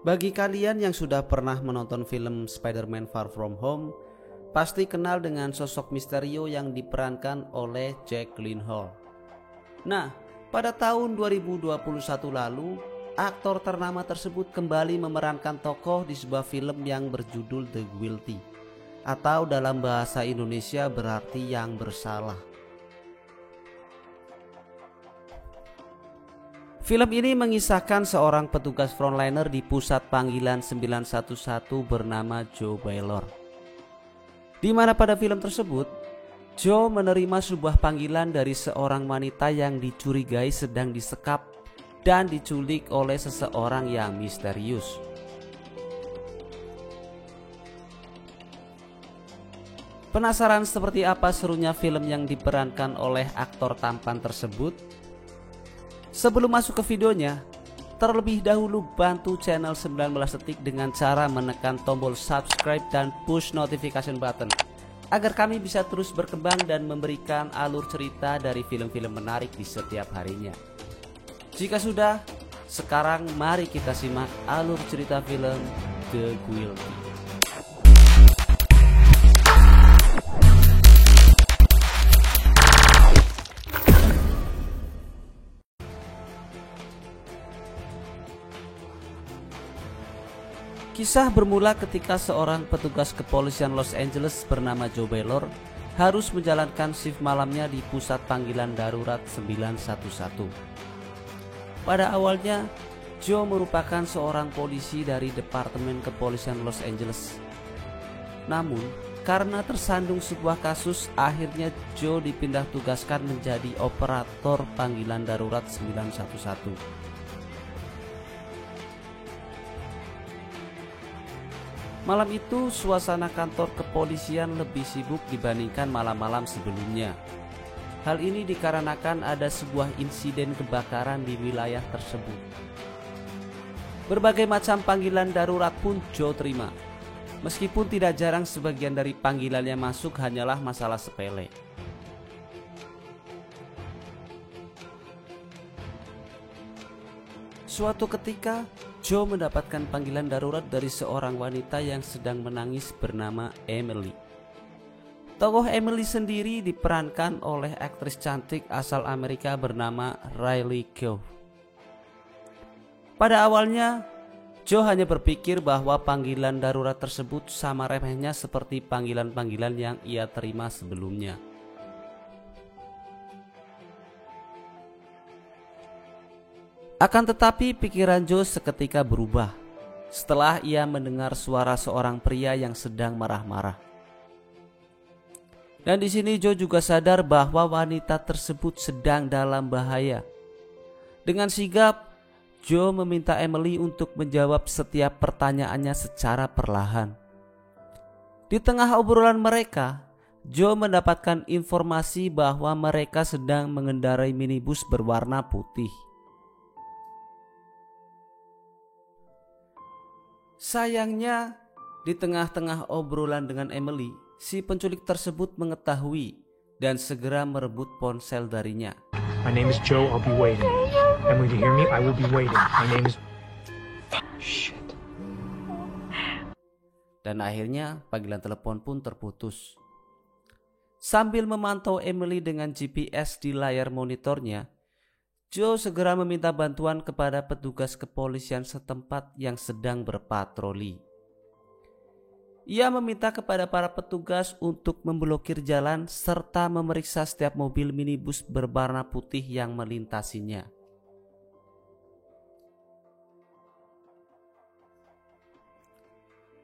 Bagi kalian yang sudah pernah menonton film Spider-Man Far From Home, pasti kenal dengan sosok Mysterio yang diperankan oleh Jake Gyllenhaal. Nah, pada tahun 2021 lalu, aktor ternama tersebut kembali memerankan tokoh di sebuah film yang berjudul The Guilty, atau dalam bahasa Indonesia berarti yang bersalah. Film ini mengisahkan seorang petugas frontliner di pusat panggilan 911 bernama Joe Baylor. Di mana pada film tersebut, Joe menerima sebuah panggilan dari seorang wanita yang dicurigai sedang disekap dan diculik oleh seseorang yang misterius. Penasaran seperti apa serunya film yang diperankan oleh aktor tampan tersebut? Sebelum masuk ke videonya, terlebih dahulu bantu channel 19 detik dengan cara menekan tombol subscribe dan push notification button agar kami bisa terus berkembang dan memberikan alur cerita dari film-film menarik di setiap harinya. Jika sudah, sekarang mari kita simak alur cerita film The Guilty. Kisah bermula ketika seorang petugas kepolisian Los Angeles bernama Joe Baylor harus menjalankan shift malamnya di pusat panggilan darurat 911. Pada awalnya, Joe merupakan seorang polisi dari Departemen Kepolisian Los Angeles. Namun, karena tersandung sebuah kasus, akhirnya Joe dipindah tugaskan menjadi operator panggilan darurat 911. Malam itu suasana kantor kepolisian lebih sibuk dibandingkan malam-malam sebelumnya. Hal ini dikarenakan ada sebuah insiden kebakaran di wilayah tersebut. Berbagai macam panggilan darurat pun Joe terima. Meskipun tidak jarang sebagian dari panggilan yang masuk hanyalah masalah sepele. Suatu ketika, Joe mendapatkan panggilan darurat dari seorang wanita yang sedang menangis bernama Emily. Tokoh Emily sendiri diperankan oleh aktris cantik asal Amerika bernama Riley Keough. Pada awalnya, Joe hanya berpikir bahwa panggilan darurat tersebut sama remehnya seperti panggilan-panggilan yang ia terima sebelumnya. Akan tetapi pikiran Joe seketika berubah setelah ia mendengar suara seorang pria yang sedang marah-marah. Dan di sini Joe juga sadar bahwa wanita tersebut sedang dalam bahaya. Dengan sigap, Joe meminta Emily untuk menjawab setiap pertanyaannya secara perlahan. Di tengah obrolan mereka, Joe mendapatkan informasi bahwa mereka sedang mengendarai minibus berwarna putih. Sayangnya, di tengah-tengah obrolan dengan Emily, si penculik tersebut mengetahui dan segera merebut ponsel darinya. My name is Joe, I'll be waiting. Emily, do you hear me? I will be waiting. My name is... Shit. Dan akhirnya panggilan telepon pun terputus. Sambil memantau Emily dengan GPS di layar monitornya, Joe segera meminta bantuan kepada petugas kepolisian setempat yang sedang berpatroli. Ia meminta kepada para petugas untuk memblokir jalan serta memeriksa setiap mobil minibus berwarna putih yang melintasinya.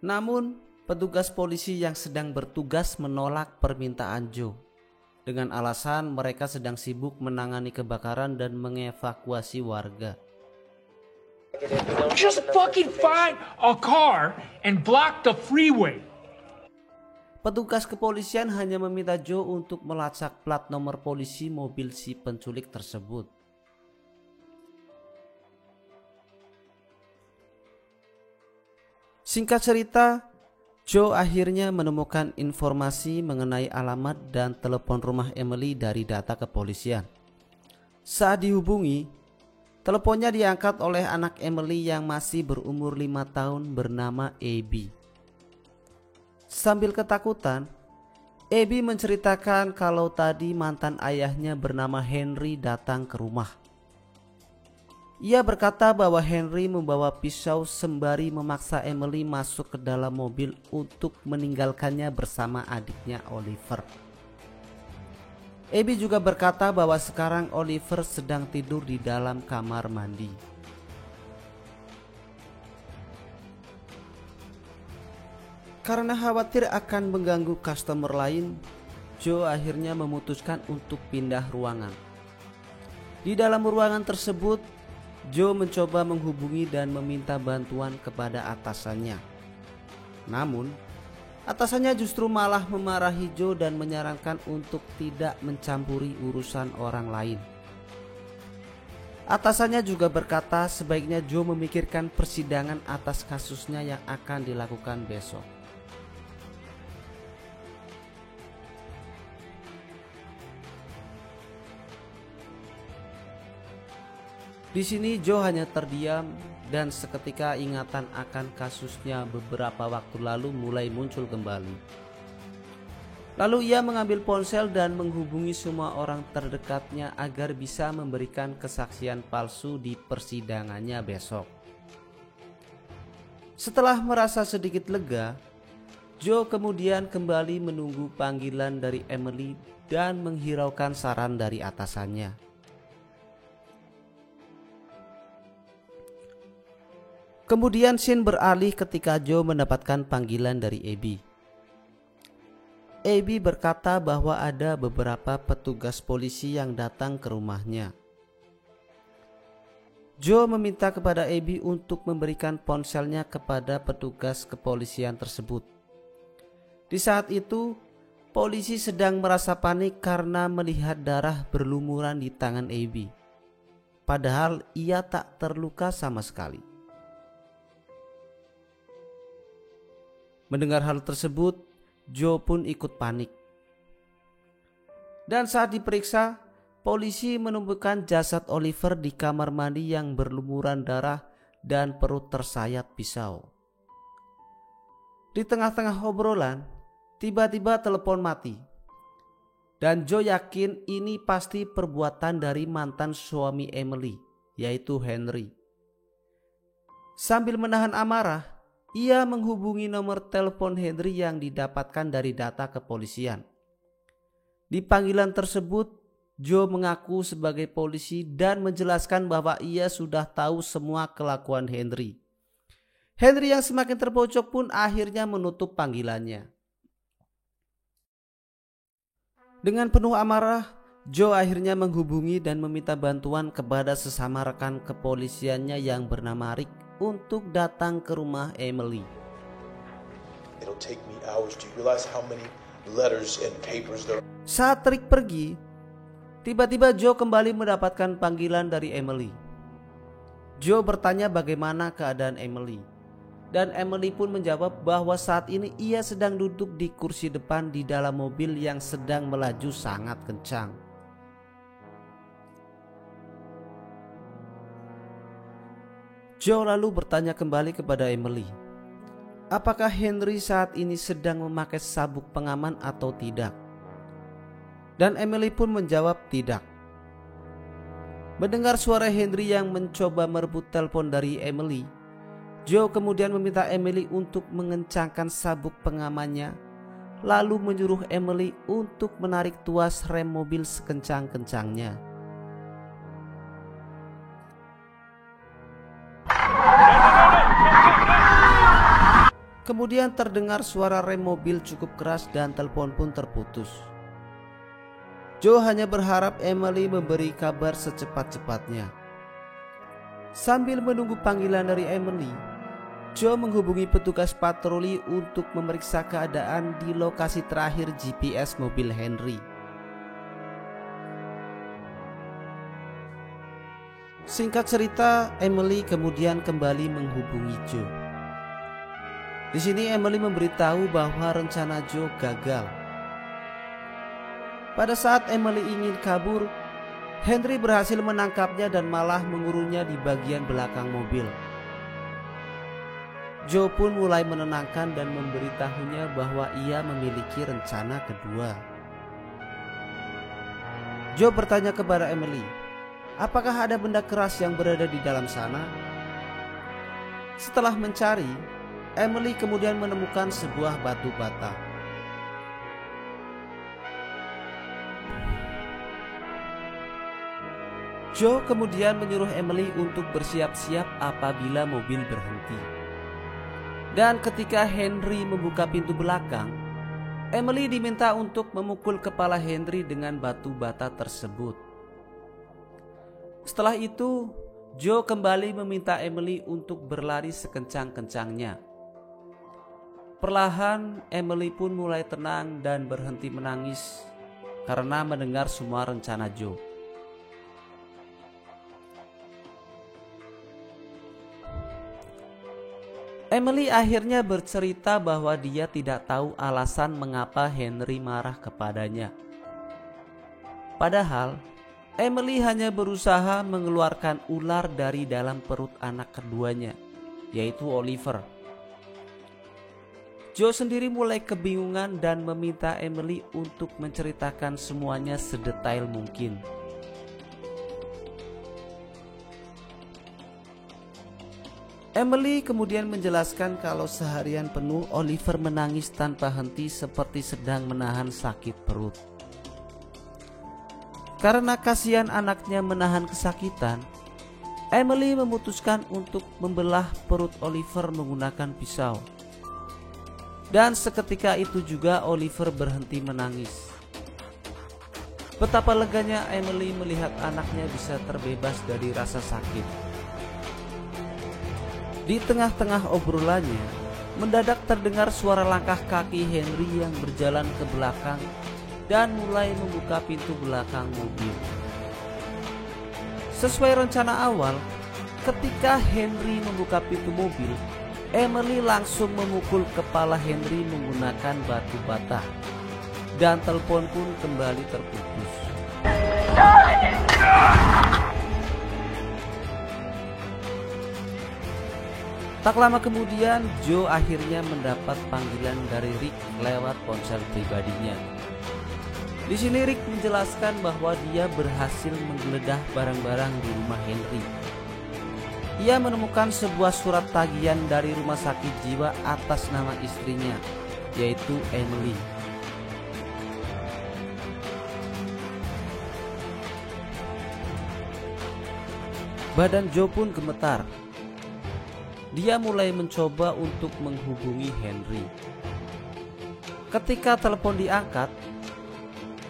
Namun, petugas polisi yang sedang bertugas menolak permintaan Joe dengan alasan mereka sedang sibuk menangani kebakaran dan mengevakuasi warga. Just fucking find a car and block the freeway. Petugas kepolisian hanya meminta Joe untuk melacak plat nomor polisi mobil si penculik tersebut. Singkat cerita, Joe akhirnya menemukan informasi mengenai alamat dan telepon rumah Emily dari data kepolisian. Saat dihubungi, Teleponnya diangkat oleh anak Emily yang masih berumur 5 tahun bernama Abby. Sambil ketakutan, Abby menceritakan kalau tadi mantan ayahnya bernama Henry datang ke rumah. Ia berkata bahwa Henry membawa pisau sembari memaksa Emily masuk ke dalam mobil untuk meninggalkannya bersama adiknya Oliver. Abby juga berkata bahwa sekarang Oliver sedang tidur di dalam kamar mandi. Karena khawatir akan mengganggu customer lain, Joe akhirnya memutuskan untuk pindah ruangan. Di dalam ruangan tersebut, Joe mencoba menghubungi dan meminta bantuan kepada atasannya. Namun, atasannya justru malah memarahi Joe dan menyarankan untuk tidak mencampuri urusan orang lain. Atasannya juga berkata sebaiknya Joe memikirkan persidangan atas kasusnya yang akan dilakukan besok. Di sini Joe hanya terdiam dan seketika ingatan akan kasusnya beberapa waktu lalu mulai muncul kembali. Lalu ia mengambil ponsel dan menghubungi semua orang terdekatnya agar bisa memberikan kesaksian palsu di persidangannya besok. Setelah merasa sedikit lega, Joe kemudian kembali menunggu panggilan dari Emily dan menghiraukan saran dari atasannya. Kemudian scene beralih ketika Joe mendapatkan panggilan dari Abby. Abby berkata bahwa ada beberapa petugas polisi yang datang ke rumahnya. Joe meminta kepada Abby untuk memberikan ponselnya kepada petugas kepolisian tersebut. Di saat itu, polisi sedang merasa panik karena melihat darah berlumuran di tangan Abby. Padahal ia tak terluka sama sekali. Mendengar hal tersebut, Joe pun ikut panik. Dan saat diperiksa, polisi menemukan jasad Oliver di kamar mandi yang berlumuran darah dan perut tersayat pisau. Di tengah-tengah obrolan, tiba-tiba telepon mati. Dan Joe yakin ini pasti perbuatan dari mantan suami Emily, yaitu Henry. Sambil menahan amarah, ia menghubungi nomor telepon Henry yang didapatkan dari data kepolisian. Di panggilan tersebut, Joe mengaku sebagai polisi dan menjelaskan bahwa ia sudah tahu semua kelakuan Henry. Henry yang semakin terpojok pun akhirnya menutup panggilannya. Dengan penuh amarah, Joe akhirnya menghubungi dan meminta bantuan kepada sesama rekan kepolisiannya yang bernama Rick untuk datang ke rumah Emily. Saat Rick pergi, tiba-tiba Joe kembali mendapatkan panggilan dari Emily. Joe bertanya bagaimana keadaan Emily, dan Emily pun menjawab bahwa saat ini ia sedang duduk di kursi depan di dalam mobil yang sedang melaju sangat kencang. Joe lalu bertanya kembali kepada Emily, apakah Henry saat ini sedang memakai sabuk pengaman atau tidak? Dan Emily pun menjawab tidak. Mendengar suara Henry yang mencoba merebut telepon dari Emily, Joe kemudian meminta Emily untuk mengencangkan sabuk pengamannya, lalu menyuruh Emily untuk menarik tuas rem mobil sekencang-kencangnya. Kemudian terdengar suara rem mobil cukup keras dan telepon pun terputus. Joe hanya berharap Emily memberi kabar secepat-cepatnya. Sambil menunggu panggilan dari Emily, Joe menghubungi petugas patroli untuk memeriksa keadaan di lokasi terakhir GPS mobil Henry. Singkat cerita, Emily kemudian kembali menghubungi Joe. Di sini Emily memberitahu bahwa rencana Joe gagal. Pada saat Emily ingin kabur, Henry berhasil menangkapnya dan malah mengurungnya di bagian belakang mobil. Joe pun mulai menenangkan dan memberitahunya bahwa ia memiliki rencana kedua. Joe bertanya kepada Emily, apakah ada benda keras yang berada di dalam sana? Setelah mencari, Emily kemudian menemukan sebuah batu bata. Joe kemudian menyuruh Emily untuk bersiap-siap apabila mobil berhenti. Dan ketika Henry membuka pintu belakang, Emily diminta untuk memukul kepala Henry dengan batu bata tersebut. Setelah itu, Joe kembali meminta Emily untuk berlari sekencang-kencangnya. Perlahan, Emily pun mulai tenang dan berhenti menangis karena mendengar semua rencana Joe. Emily akhirnya bercerita bahwa dia tidak tahu alasan mengapa Henry marah kepadanya. Padahal, Emily hanya berusaha mengeluarkan ular dari dalam perut anak keduanya, yaitu Oliver. Joe sendiri mulai kebingungan dan meminta Emily untuk menceritakan semuanya sedetail mungkin. Emily kemudian menjelaskan kalau seharian penuh Oliver menangis tanpa henti seperti sedang menahan sakit perut. Karena kasihan anaknya menahan kesakitan, Emily memutuskan untuk membelah perut Oliver menggunakan pisau. Dan seketika itu juga Oliver berhenti menangis. Betapa leganya Emily melihat anaknya bisa terbebas dari rasa sakit. Di tengah-tengah obrolannya, mendadak terdengar suara langkah kaki Henry yang berjalan ke belakang dan mulai membuka pintu belakang mobil. Sesuai rencana awal, ketika Henry membuka pintu mobil, Emily langsung memukul kepala Henry menggunakan batu bata, dan telepon pun kembali terputus. Tak lama kemudian, Joe akhirnya mendapat panggilan dari Rick lewat ponsel pribadinya. Di sini Rick menjelaskan bahwa dia berhasil menggeledah barang-barang di rumah Henry. Ia menemukan sebuah surat tagihan dari rumah sakit jiwa atas nama istrinya, yaitu Emily. Badan Joe pun gemetar. Dia mulai mencoba untuk menghubungi Henry. Ketika telepon diangkat,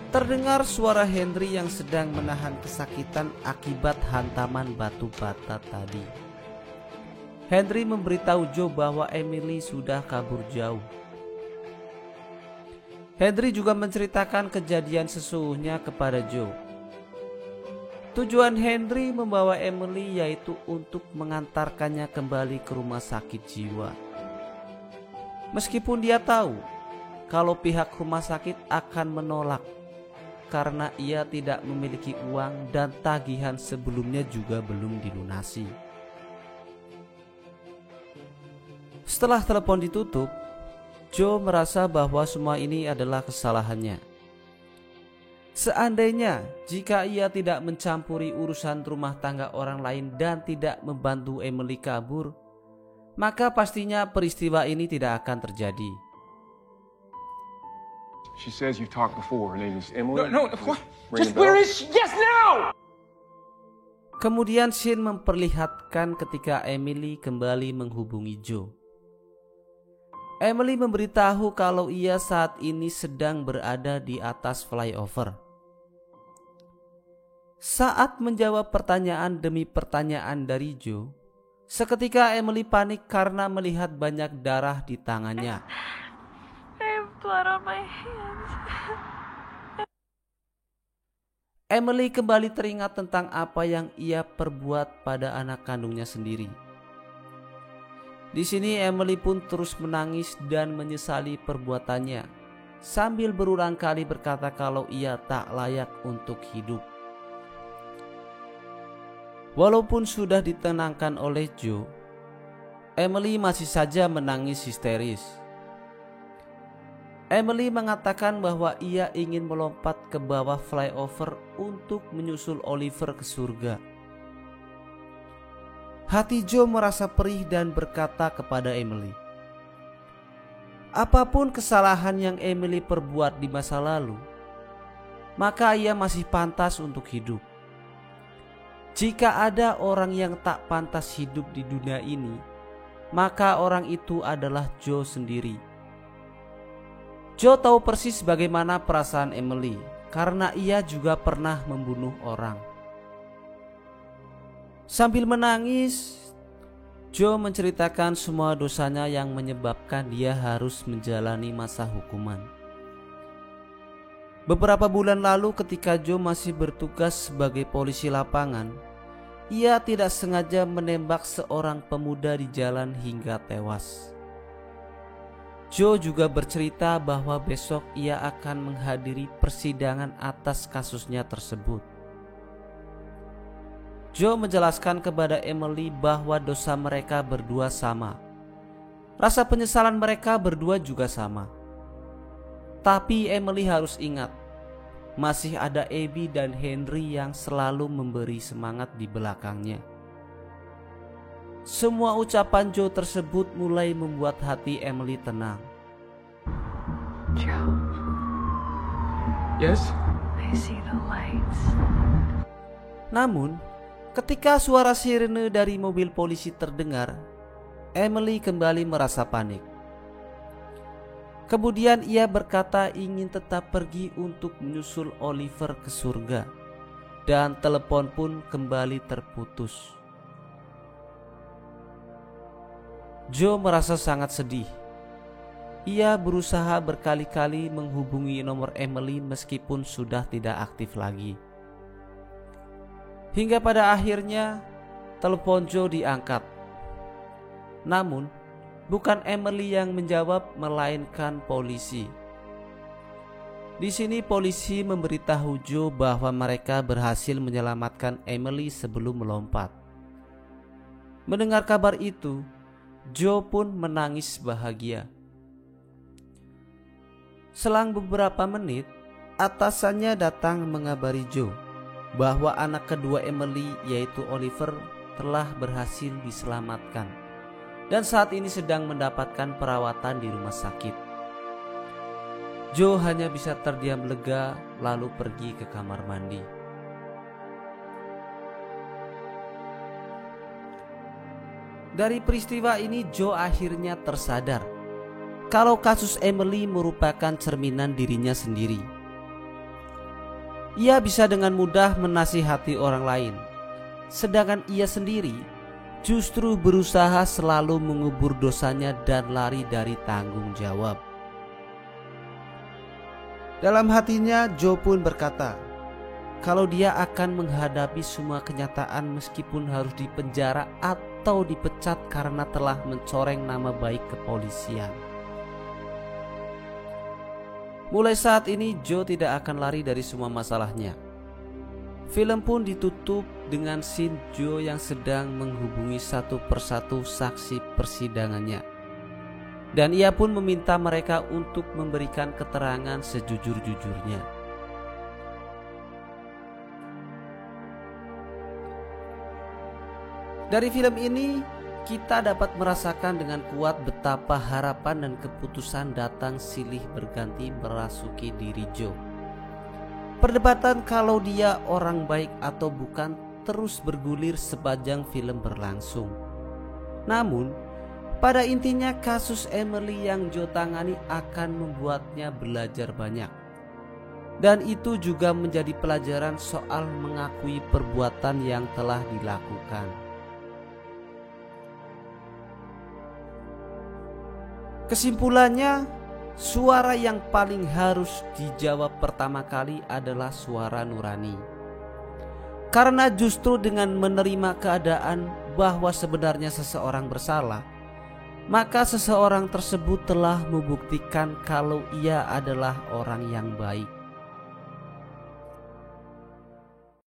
terdengar suara Henry yang sedang menahan kesakitan akibat hantaman batu bata tadi. Henry memberitahu Joe bahwa Emily sudah kabur jauh. Henry juga menceritakan kejadian sesungguhnya kepada Joe. Tujuan Henry membawa Emily yaitu untuk mengantarkannya kembali ke rumah sakit jiwa. Meskipun dia tahu kalau pihak rumah sakit akan menolak karena ia tidak memiliki uang dan tagihan sebelumnya juga belum dilunasi. Setelah telepon ditutup, Joe merasa bahwa semua ini adalah kesalahannya. Seandainya jika ia tidak mencampuri urusan rumah tangga orang lain dan tidak membantu Emily kabur, maka pastinya peristiwa ini tidak akan terjadi. She says you've talked before. Her name is Emily. No, what? Just where is she? Yes, now! Kemudian Shane memperlihatkan ketika Emily kembali menghubungi Joe. Emily memberitahu kalau ia saat ini sedang berada di atas flyover. Saat menjawab pertanyaan demi pertanyaan dari Joe, seketika Emily panik karena melihat banyak darah di tangannya. I have blood on my hands. Emily kembali teringat tentang apa yang ia perbuat pada anak kandungnya sendiri. Di sini Emily pun terus menangis dan menyesali perbuatannya, sambil berulang kali berkata kalau ia tak layak untuk hidup. Walaupun sudah ditenangkan oleh Joe, Emily masih saja menangis histeris. Emily mengatakan bahwa ia ingin melompat ke bawah flyover untuk menyusul Oliver ke surga. Hati Joe merasa perih dan berkata kepada Emily, apapun kesalahan yang Emily perbuat di masa lalu, maka ia masih pantas untuk hidup. Jika ada orang yang tak pantas hidup di dunia ini, maka orang itu adalah Joe sendiri. Joe tahu persis bagaimana perasaan Emily karena ia juga pernah membunuh orang. Sambil menangis, Joe menceritakan semua dosanya yang menyebabkan dia harus menjalani masa hukuman. Beberapa bulan lalu ketika Joe masih bertugas sebagai polisi lapangan, ia tidak sengaja menembak seorang pemuda di jalan hingga tewas. Joe juga bercerita bahwa besok ia akan menghadiri persidangan atas kasusnya tersebut. Joe menjelaskan kepada Emily bahwa dosa mereka berdua sama. Rasa penyesalan mereka berdua juga sama. Tapi Emily harus ingat, masih ada Abby dan Henry yang selalu memberi semangat di belakangnya. Semua ucapan Joe tersebut mulai membuat hati Emily tenang. Joe, Yes? I see the lights. Namun, ketika suara sirene dari mobil polisi terdengar, Emily kembali merasa panik. Kemudian ia berkata ingin tetap pergi untuk menyusul Oliver ke surga, dan telepon pun kembali terputus. Joe merasa sangat sedih. Ia berusaha berkali-kali menghubungi nomor Emily meskipun sudah tidak aktif lagi. Hingga pada akhirnya telepon Joe diangkat. Namun bukan Emily yang menjawab melainkan polisi. Di sini polisi memberitahu Joe bahwa mereka berhasil menyelamatkan Emily sebelum melompat. Mendengar kabar itu, Joe pun menangis bahagia. Selang beberapa menit, atasannya datang mengabari Joe bahwa anak kedua Emily yaitu Oliver telah berhasil diselamatkan dan saat ini sedang mendapatkan perawatan di rumah sakit. Joe hanya bisa terdiam lega lalu pergi ke kamar mandi. Dari peristiwa ini Joe akhirnya tersadar kalau kasus Emily merupakan cerminan dirinya sendiri. Ia bisa dengan mudah menasihati orang lain, sedangkan ia sendiri justru berusaha selalu mengubur dosanya dan lari dari tanggung jawab. Dalam hatinya Joe pun berkata kalau dia akan menghadapi semua kenyataan meskipun harus dipenjara atau dipecat karena telah mencoreng nama baik kepolisian. Mulai saat ini Joe tidak akan lari dari semua masalahnya. Film pun ditutup dengan scene Joe yang sedang menghubungi satu persatu saksi persidangannya. Dan ia pun meminta mereka untuk memberikan keterangan sejujur-jujurnya. Dari film ini kita dapat merasakan dengan kuat betapa harapan dan keputusan datang silih berganti merasuki diri Joe. Perdebatan kalau dia orang baik atau bukan terus bergulir sepanjang film berlangsung. Namun, pada intinya kasus Emily yang Joe tangani akan membuatnya belajar banyak. Dan itu juga menjadi pelajaran soal mengakui perbuatan yang telah dilakukan. Kesimpulannya, suara yang paling harus dijawab pertama kali adalah suara nurani. Karena justru dengan menerima keadaan bahwa sebenarnya seseorang bersalah, maka seseorang tersebut telah membuktikan kalau ia adalah orang yang baik.